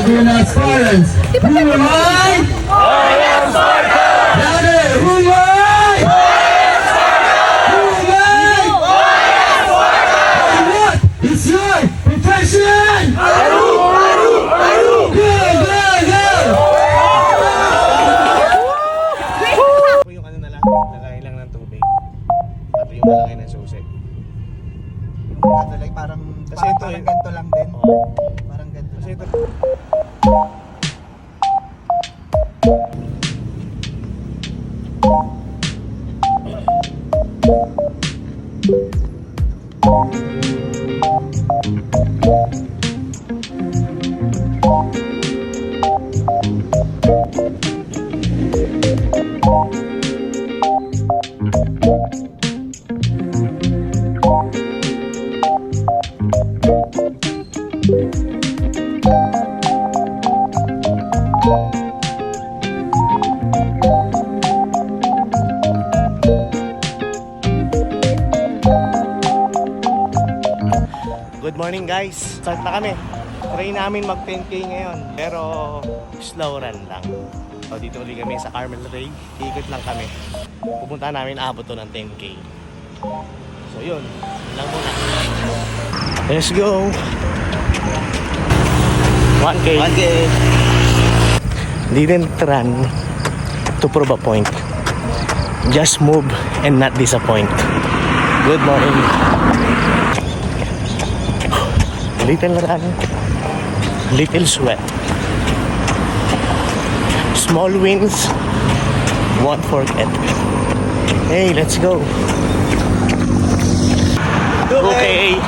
do not silence. Who am I? I am Sparta! Louder! Who am I? Who am I? And what is your profession? Go, go, go! Yung ano na lang, lalagay lang ng tubig. Tapos yung lalagay ng susi. Like parang Kasi ito parang eh. ganito lang din. Oo. Parang ganito. Kasi ito. Good morning guys. Start na kami. Try namin mag 10k ngayon. Pero slow run lang. So dito ulit kami sa Carmel Ray. Ikot lang kami. Pupunta namin abot to ng 10k. So yun. Yun lang muna. Let's go. 1k. 1K. Didn't run to prove a point. Just move and not disappoint. Good morning. Little run, little sweat. Small wins, won't forget. Hey, let's go. Okay.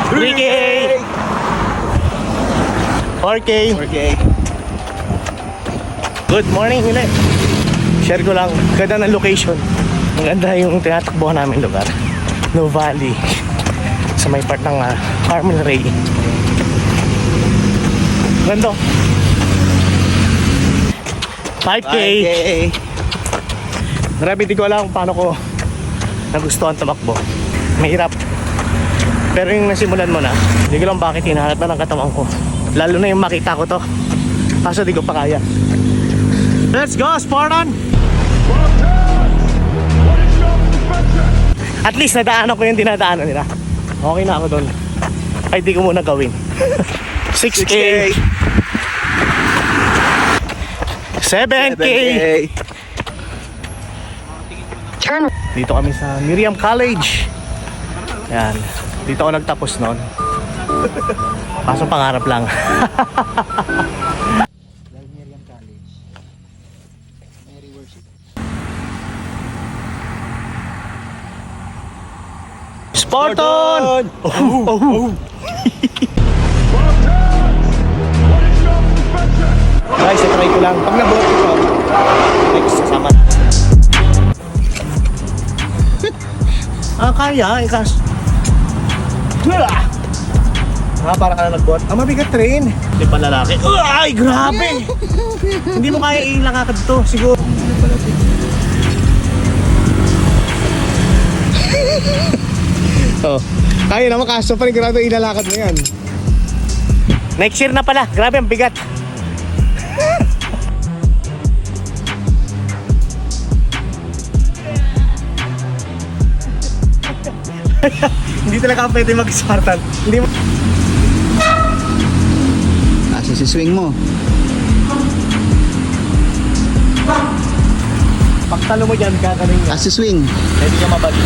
3K. 4K. 4K. Good morning ulit. Share ko lang, ganda ng location. Ang ganda yung tinatakbuhan namin lugar. No Valley. Sa may part ng Carmel Ray. Ganda. 5K. 5K. Grabe, di ko alam kung paano ko nagustuhan tumakbo. Mahirap. Pero yung nasimulan mo na, di ko lang bakit hinahanap na ng katawan ko. Lalo na yung makita ko to. Kaso di ko pa kaya. Let's go, Spartan! At least nadaanan ko yung dinadaanan nila. Okay na ako doon. Ay, di ko muna gawin. 6K. 7K. Dito kami sa Miriam College. Yan. Dito ako nagtapos noon. Pasong pangarap lang. Miriam College. Mary Worship. Spartan! Oh. Guys, try ko lang. Pag nabuhat ko, next sasama na. Kaya. Ikas. Parang ka na nagbuhat. Mabigat rin. Hindi pa lalaki. Ay, grabe! Hindi mo kaya ilakakad to, siguro. Oh, kaya naman kaso pa rin grabe ilalakad mo yan. Next year na pala, grabe ang bigat. Hindi talaga pwede mag-Spartan. Hindi mo... Swing mo. Pagtalo mo dyan, kakaroon nga. Swing. Hindi ka mabali.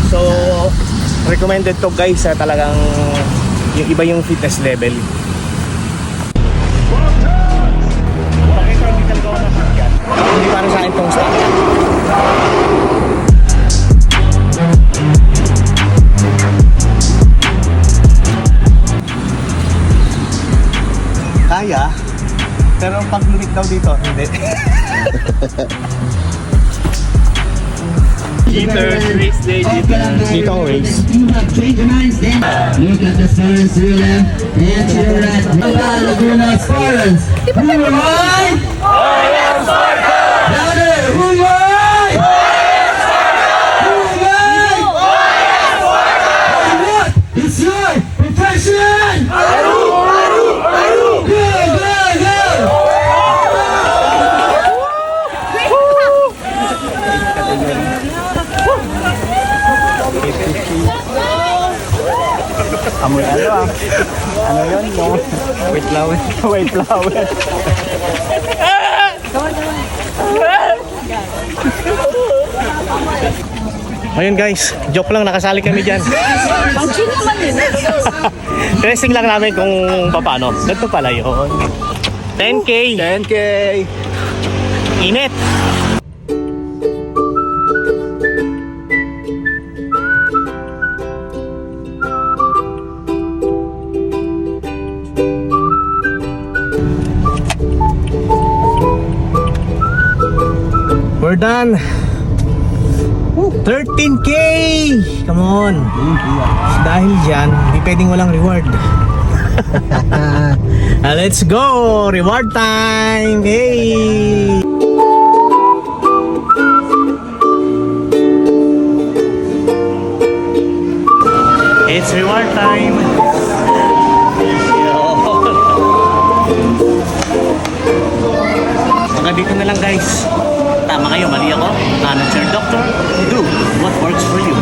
So, recommended to guys sa talagang yung iba yung fitness level. Bakit hindi talaga ako nasakyan? Hindi para sa akin tong sa kaya, pero pag lumit daw dito, hindi. Dito ang race. Look at the stars to your left and to your right. Do not silence. Who am I? I am Sparta! Louder! Who am I? I am Sparta! Who am I? And what is your profession? Ano yun? Yung wait flower. Wait flower. Ayun guys, joke lang, nakasali kami dyan. Testing lang namin kung paano. Ganito pala yun. 10K! 10K. Init! We're done! 13K! Come on! Dahil dyan, hindi pwedeng walang reward. Let's go! Reward time! Hey! It's reward time! Hanggang dito na lang guys. Tama kayo, mali ako. I'm not your doctor. Do what works for you.